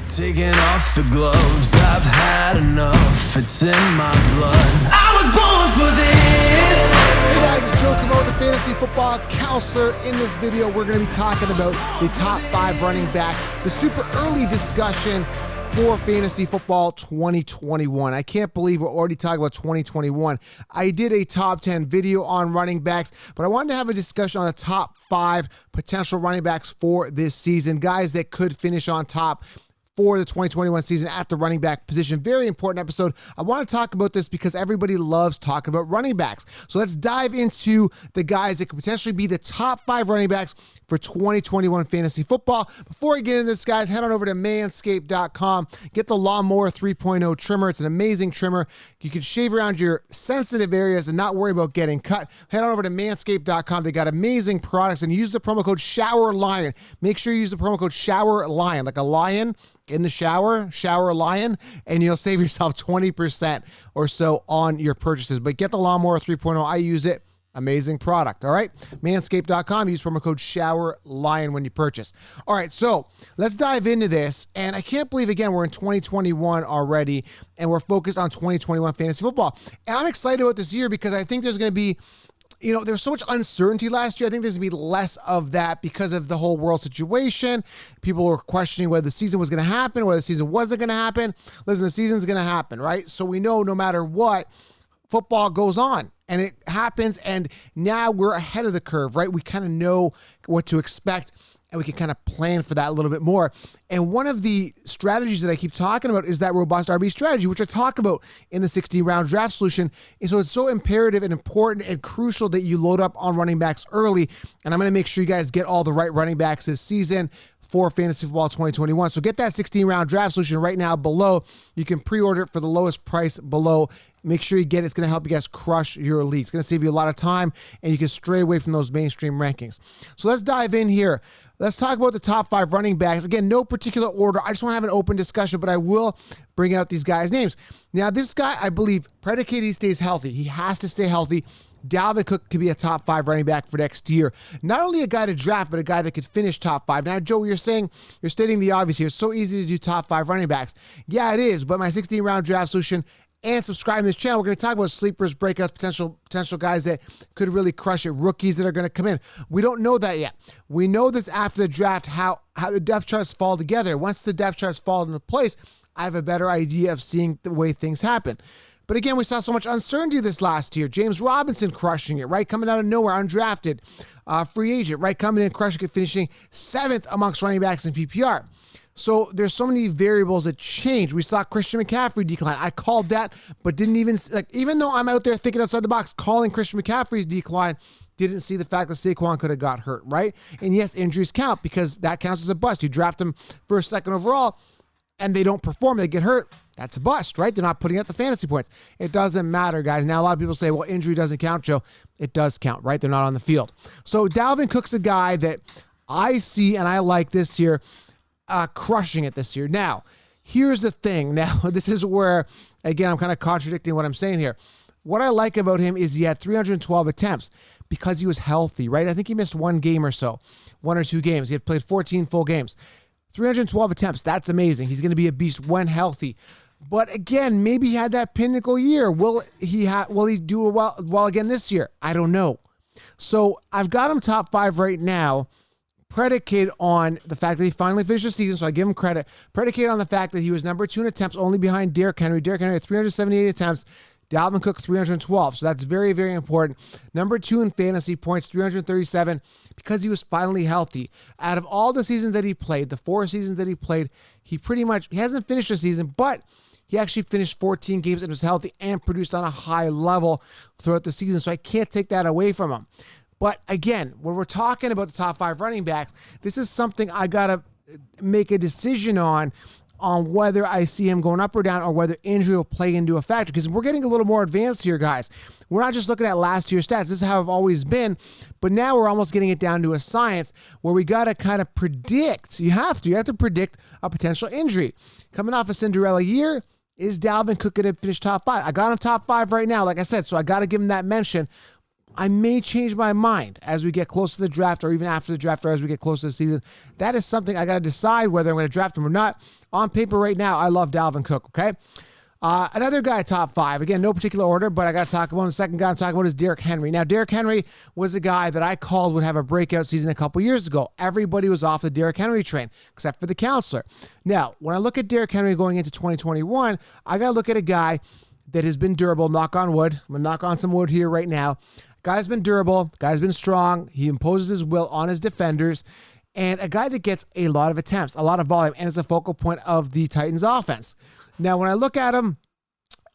Taking off the gloves, I've had enough, it's in my blood. I was born for this. Hey guys, it's Joe Camo, the fantasy football counselor. In this video, we're going to be talking about the top 5 running backs, the super early discussion for fantasy football 2021. I can't believe we're already talking about 2021. I did a top 10 video on running backs, but I wanted to have a discussion on the top 5 potential running backs for this season, guys that could finish on top for the 2021 season at the running back position. Very important episode. I want to talk about this because everybody loves talking about running backs. So let's dive into the guys that could potentially be the top 5 running backs for 2021 fantasy football. Before I get into this, guys, head on over to manscaped.com. Get the Lawnmower 3.0 trimmer. It's an amazing trimmer. You can shave around your sensitive areas and not worry about getting cut. Head on over to manscaped.com. They got amazing products, and use the promo code SHOWERLION. Make sure you use the promo code SHOWERLION, like a lion in the shower lion, and you'll save yourself 20% or so on your purchases. But get the Lawnmower 3.0. I use it. Amazing product. All right. Manscaped.com. Use promo code SHOWERLION when you purchase. All right. So let's dive into this. And I can't believe, again, we're in 2021 already, and we're focused on 2021 fantasy football. And I'm excited about this year because I think there's going to be, there's so much uncertainty last year. I think there's going to be less of that because of the whole world situation. People were questioning whether the season was going to happen, whether the season wasn't going to happen. Listen, the season's going to happen, right? So we know no matter what, football goes on and it happens. And now we're ahead of the curve, right? We kind of know what to expect, and we can kind of plan for that a little bit more. And one of the strategies that I keep talking about is that robust RB strategy, which I talk about in the 16-round draft solution. And so it's so imperative and important and crucial that you load up on running backs early. And I'm going to make sure you guys get all the right running backs this season for fantasy football 2021. So get that 16-round draft solution right now below. You can pre-order it for the lowest price below. Make sure you get it. It's going to help you guys crush your league. It's going to save you a lot of time, and you can stray away from those mainstream rankings. So let's dive in here. Let's talk about the top 5 running backs. Again, no particular order. I just want to have an open discussion, but I will bring out these guys' names. Now, this guy, I believe, predicated he stays healthy. He has to stay healthy. Dalvin Cook could be a top 5 running back for next year. Not only a guy to draft, but a guy that could finish top 5. Now, Joe, you're stating the obvious here. It's so easy to do top 5 running backs. Yeah, it is, but my 16-round draft solution and subscribe to this channel, we're going to talk about sleepers, breakouts, potential guys that could really crush it, rookies that are going to come in. We don't know that yet. We know this after the draft, how the depth charts fall together. Once the depth charts fall into place, I have a better idea of seeing the way things happen. But again, we saw so much uncertainty this last year. James Robinson crushing it, right? Coming out of nowhere, undrafted, free agent, right? Coming in, crushing it, finishing 7th amongst running backs in PPR. So there's so many variables that change. We saw Christian McCaffrey decline. I called that, but didn't even though I'm out there thinking outside the box, calling Christian McCaffrey's decline, didn't see the fact that Saquon could have got hurt, right? And yes, injuries count because that counts as a bust. You draft them first, second overall, and they don't perform, they get hurt. That's a bust, right? They're not putting out the fantasy points. It doesn't matter, guys. Now, a lot of people say, well, injury doesn't count, Joe. It does count, right? They're not on the field. So Dalvin Cook's a guy that I see, and I like this year, crushing it this year. Now, here's the thing. Now, this is where, again, I'm kind of contradicting what I'm saying here. What I like about him is he had 312 attempts because he was healthy, right? I think he missed 1 game or so, 1 or 2 games. He had played 14 full games. 312 attempts. That's amazing. He's going to be a beast when healthy. But again, maybe he had that pinnacle year. Will he do well again this year? I don't know. So I've got him top 5 right now, predicated on the fact that he finally finished the season, so I give him credit. Predicated on the fact that he was number 2 in attempts, only behind Derrick Henry. Derrick Henry had 378 attempts. Dalvin Cook, 312. So that's very, very important. Number 2 in fantasy points, 337, because he was finally healthy. Out of all the seasons that he played, the 4 seasons that he played, he hasn't finished the season, but he actually finished 14 games and was healthy and produced on a high level throughout the season. So I can't take that away from him. But again, when we're talking about the top 5 running backs, this is something I got to make a decision on whether I see him going up or down or whether injury will play into a factor. Because we're getting a little more advanced here, guys. We're not just looking at last year's stats. This is how I've always been. But now we're almost getting it down to a science where we got to kind of predict. You have to predict a potential injury. Coming off a Cinderella year, is Dalvin Cook going to finish top 5? I got him top 5 right now, like I said, so I got to give him that mention. I may change my mind as we get close to the draft or even after the draft or as we get close to the season. That is something I got to decide whether I'm going to draft him or not. On paper right now, I love Dalvin Cook, okay? Another guy, top 5. Again, no particular order, but I got to talk about him. The second guy I'm talking about is Derrick Henry. Now, Derrick Henry was a guy that I called would have a breakout season a couple years ago. Everybody was off the Derrick Henry train, except for the counselor. Now, when I look at Derrick Henry going into 2021, I got to look at a guy that has been durable, knock on wood. I'm going to knock on some wood here right now. Guy's been durable. Guy's been strong. He imposes his will on his defenders. And a guy that gets a lot of attempts, a lot of volume, and is a focal point of the Titans offense. Now, when I look at him,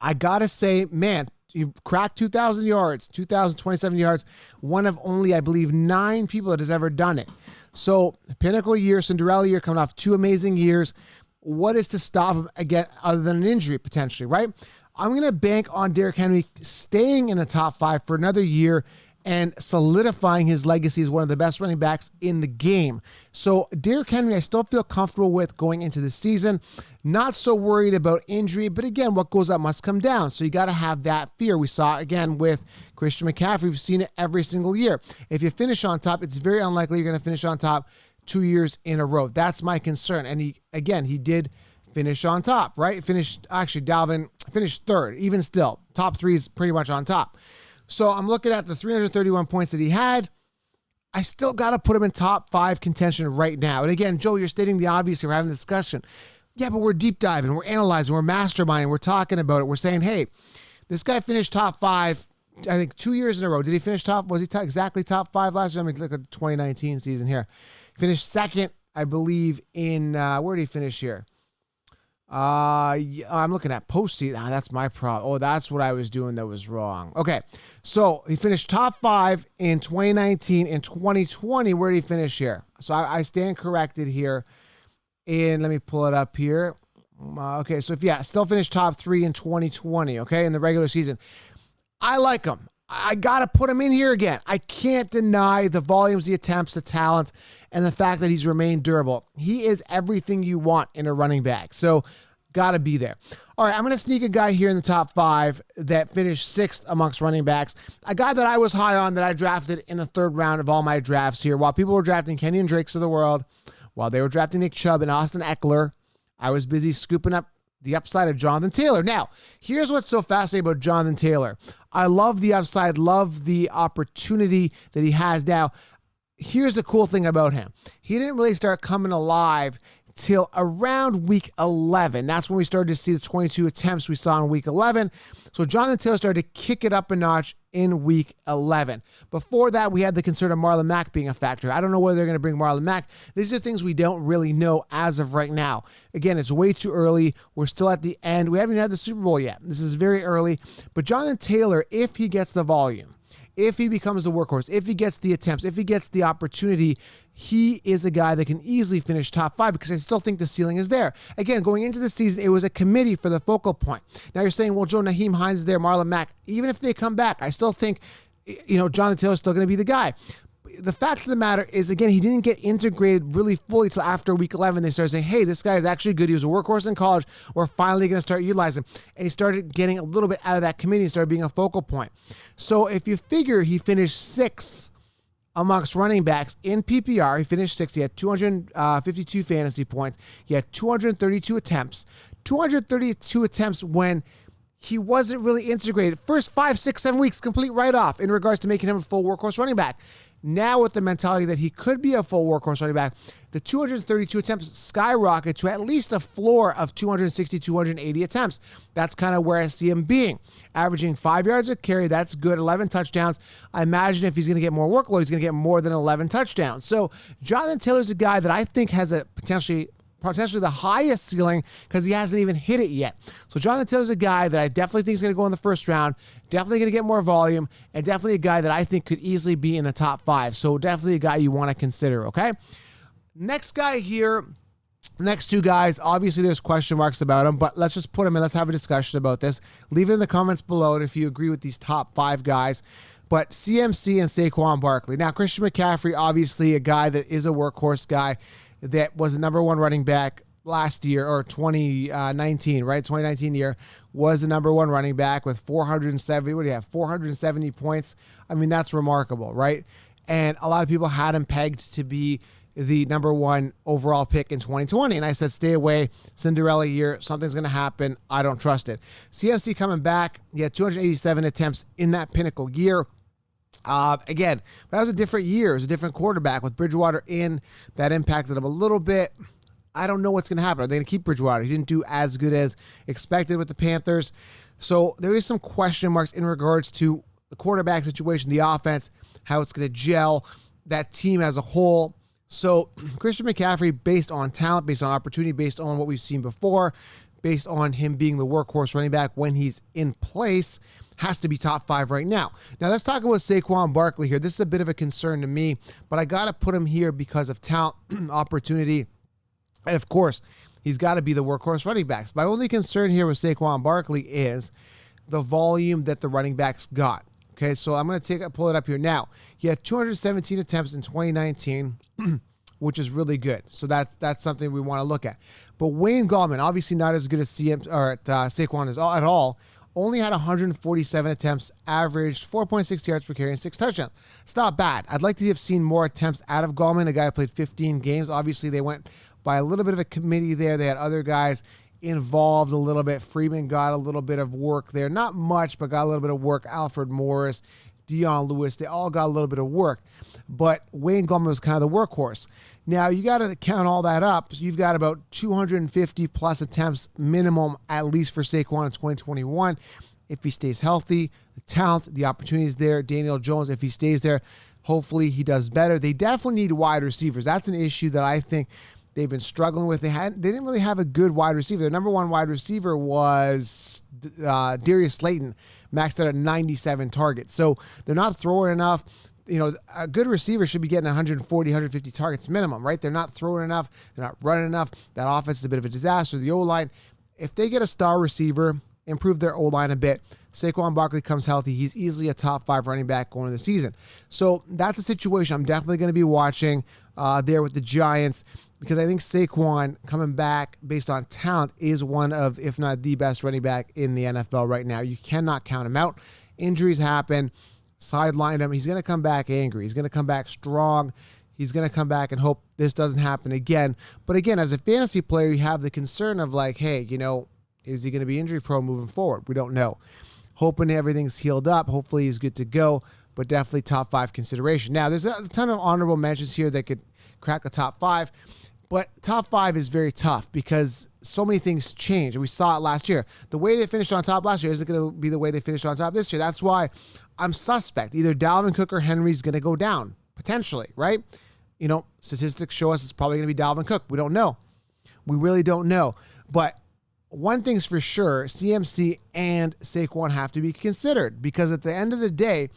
I got to say, man, you cracked 2,000 yards, 2,027 yards, one of only, I believe, 9 people that has ever done it. So, pinnacle year, Cinderella year, coming off 2 amazing years. What is to stop him again other than an injury potentially, right? I'm going to bank on Derrick Henry staying in the top 5 for another year and solidifying his legacy as one of the best running backs in the game. So Derrick Henry, I still feel comfortable with going into the season. Not so worried about injury, but again, what goes up must come down. So you got to have that fear. We saw it again with Christian McCaffrey. We've seen it every single year. If you finish on top, it's very unlikely you're going to finish on top 2 years in a row. That's my concern. And he did finish on top, right? Dalvin finished 3rd, even still. Top 3 is pretty much on top. So I'm looking at the 331 points that he had. I still got to put him in top 5 contention right now. And again, Joe, you're stating the obvious. We're having a discussion. Yeah, but we're deep diving. We're analyzing. We're masterminding. We're talking about it. We're saying, hey, this guy finished top 5, I think 2 years in a row. Did he finish top? Was he exactly top 5 last year? Let me look at the 2019 season here. Finished 2nd, I believe, in, where did he finish here? I'm looking at postseason. That's my problem. Oh, that's what I was doing that was wrong. Okay, so he finished top 5 in 2019. In 2020, where did he finish here? So I stand corrected here. And let me pull it up here. Okay, so still finished top 3 in 2020, okay, in the regular season. I like him. I got to put him in here again. I can't deny the volumes, the attempts, the talent, and the fact that he's remained durable. He is everything you want in a running back. So, got to be there. All right, I'm going to sneak a guy here in the top 5 that finished 6th amongst running backs. A guy that I was high on that I drafted in the 3rd round of all my drafts here. While people were drafting Kenyon Drakes of the world, while they were drafting Nick Chubb and Austin Eckler, I was busy scooping up the upside of Jonathan Taylor. Now, here's what's so fascinating about Jonathan Taylor. I love the upside, love the opportunity that he has now. Here's the cool thing about him. He didn't really start coming alive till around week 11. That's when we started to see the 22 attempts we saw in week 11. So Jonathan Taylor started to kick it up a notch in week 11. Before that, we had the concern of Marlon Mack being a factor. I don't know whether they're going to bring Marlon Mack. These are things we don't really know as of right now. Again, it's way too early. We're still at the end. We haven't even had the Super Bowl yet. This is very early. But Jonathan Taylor, if he gets the volume, if he becomes the workhorse, if he gets the attempts, if he gets the opportunity, he is a guy that can easily finish top 5 because I still think the ceiling is there. Again, going into the season, it was a committee for the focal point. Now you're saying, well, Joe, Naheem Hines is there, Marlon Mack. Even if they come back, I still think, Jonathan Taylor is still going to be the guy. The fact of the matter is, again, he didn't get integrated really fully until after week 11. They started saying, hey, this guy is actually good. He was a workhorse in college. We're finally going to start utilizing him. And he started getting a little bit out of that committee and started being a focal point. So if you figure he finished 6th amongst running backs in PPR, he finished 6th. He had 252 fantasy points. He had 232 attempts. 232 attempts when he wasn't really integrated. First 5, 6, 7 weeks, complete write-off in regards to making him a full workhorse running back. Now with the mentality that he could be a full workhorse running back, the 232 attempts skyrocket to at least a floor of 260, 280 attempts. That's kind of where I see him being. Averaging 5 yards a carry, that's good. 11 touchdowns. I imagine if he's going to get more workload, he's going to get more than 11 touchdowns. So Jonathan Taylor's a guy that I think has a potentially the highest ceiling because he hasn't even hit it yet. So Jonathan Taylor's a guy that I definitely think is going to go in the first round, definitely going to get more volume, and definitely a guy that I think could easily be in the top 5. So definitely a guy you want to consider, okay? Next guy here, next 2 guys, obviously there's question marks about them, but let's just put them in. Let's have a discussion about this. Leave it in the comments below if you agree with these top 5 guys. But Cmc and Saquon Barkley. Now, Christian McCaffrey, obviously a guy that is a workhorse guy, that was the number 1 running back last year, or 2019, right? 2019 year was the number one running back with 470. What do you have? 470 points. I mean, that's remarkable, right? And a lot of people had him pegged to be the number one overall pick in 2020. And I said, stay away. Cinderella year. Something's going to happen. I don't trust it. CMC coming back. He had 287 attempts in that pinnacle year. Again, that was a different year. It was a different quarterback with Bridgewater in. That impacted him a little bit. I don't know what's going to happen. Are they going to keep Bridgewater? He didn't do as good as expected with the Panthers. So there is some question marks in regards to the quarterback situation, the offense, how it's going to gel, that team as a whole. So Christian McCaffrey, based on talent, based on opportunity, based on what we've seen before, based on him being the workhorse running back when he's in place, has to be top 5 right now. Now let's talk about Saquon Barkley here. This is a bit of a concern to me, but I got to put him here because of talent, opportunity, and of course, he's got to be the workhorse running backs. My only concern here with Saquon Barkley is the volume that the running backs got. Okay, so I'm going to pull it up here now. He had 217 attempts in 2019, which is really good. So that's something we want to look at. But Wayne Gallman, obviously not as good as Saquon at all, only had 147 attempts, averaged 4.6 yards per carry and 6 touchdowns. It's not bad. I'd like to have seen more attempts out of Gallman, a guy who played 15 games. Obviously, they went by a little bit of a committee there. They had other guys involved a little bit. Freeman got a little bit of work there. Not much, but got a little bit of work. Alfred Morris, Dion Lewis, they all got a little bit of work. But Wayne Gallman was kind of the workhorse. Now, you got to count all that up. So you've got about 250 plus attempts minimum, at least for Saquon in 2021. If he stays healthy, the talent, the opportunities there. Daniel Jones, if he stays there, hopefully he does better. They definitely need wide receivers. That's an issue that I think they've been struggling with. They didn't really have a good wide receiver. Their number one wide receiver was Darius Slayton, maxed out at 97 targets. So they're not throwing enough. You know, a good receiver should be getting 140, 150 targets minimum, right? They're not throwing enough. They're not running enough. That offense is a bit of a disaster. The O-line, if they get a star receiver, improve their O-line a bit, Saquon Barkley comes healthy, he's easily a top 5 running back going into the season. So that's a situation I'm definitely going to be watching there with the Giants, because I think Saquon coming back based on talent is one of, if not the best running back in the NFL right now. You cannot count him out. Injuries happen. Sidelined him. He's going to come back angry. He's going to come back strong. He's going to come back and hope this doesn't happen again. But again, as a fantasy player, you have the concern of like, hey, you know, is he going to be injury prone moving forward? We don't know. Hoping everything's healed up. Hopefully he's good to go, but definitely top 5 consideration. Now, there's a ton of honorable mentions here that could crack the top 5, but top 5 is very tough because so many things change. We saw it last year. The way they finished on top last year isn't going to be the way they finished on top this year. That's why I'm suspect. Either Dalvin Cook or Henry's going to go down, potentially, right? You know, statistics show us it's probably going to be Dalvin Cook. We don't know. We really don't know. But one thing's for sure, CMC and Saquon have to be considered, because at the end of the day,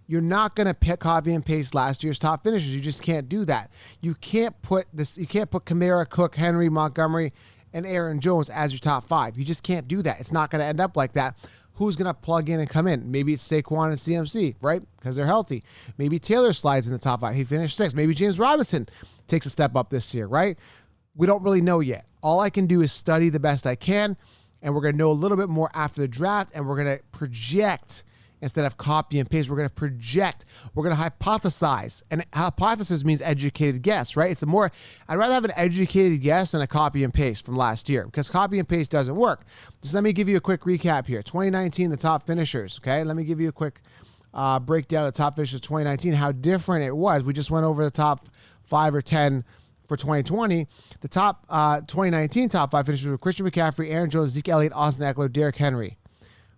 you're not going to pick, copy and paste last year's top finishers. You just can't do that. You can't put Kamara, Cook, Henry, Montgomery, and Aaron Jones as your top 5. You just can't do that. It's not going to end up like that. Who's going to plug in and come in? Maybe it's Saquon and CMC, right? Because they're healthy. Maybe Taylor slides in the top 5. He finished 6th. Maybe James Robinson takes a step up this year, right? We don't really know yet. All I can do is study the best I can, and we're going to know a little bit more after the draft, and we're going to project instead of copy and paste. We're going to project. We're going to hypothesize. And hypothesis means educated guess, right? I'd rather have an educated guess than a copy and paste from last year, because copy and paste doesn't work. Just let me give you a quick recap here. 2019, the top finishers, okay? Let me give you a quick breakdown of the top finishers 2019, how different it was. We just went over the top 5 or 10 for 2020. The top 2019 top 5 finishers were Christian McCaffrey, Aaron Jones, Zeke Elliott, Austin Eckler, Derrick Henry.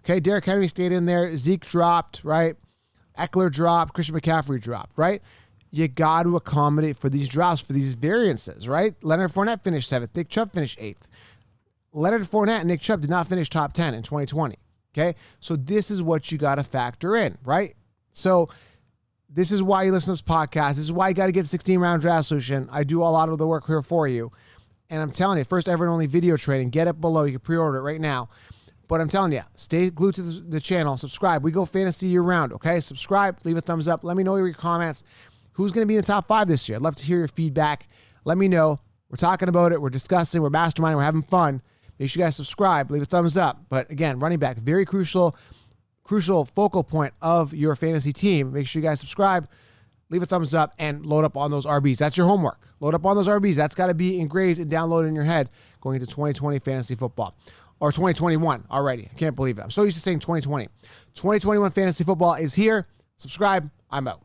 Okay, Derrick Henry stayed in there. Zeke dropped, right? Eckler dropped. Christian McCaffrey dropped, right? You got to accommodate for these drops, for these variances, right? Leonard Fournette finished 7th. Nick Chubb finished 8th. Leonard Fournette and Nick Chubb did not finish top 10 in 2020, okay? So this is what you got to factor in, right? So this is why you listen to this podcast. This is why you got to get 16-round draft solution. I do a lot of the work here for you. And I'm telling you, first ever and only video trading. Get it below. You can pre-order it right now. But I'm telling you, stay glued to the channel. Subscribe. We go fantasy year-round, okay? Subscribe. Leave a thumbs up. Let me know your comments. Who's going to be in the top 5 this year? I'd love to hear your feedback. Let me know. We're talking about it. We're discussing. We're masterminding. We're having fun. Make sure you guys subscribe. Leave a thumbs up. But again, running back, very crucial focal point of your fantasy team. Make sure you guys subscribe, leave a thumbs up, and load up on those RBs. That's your homework. Load up on those RBs. That's got to be engraved and downloaded in your head going into 2020 fantasy football. Or 2021 already. I can't believe it. I'm so used to saying 2020. 2021 fantasy football is here. Subscribe. I'm out.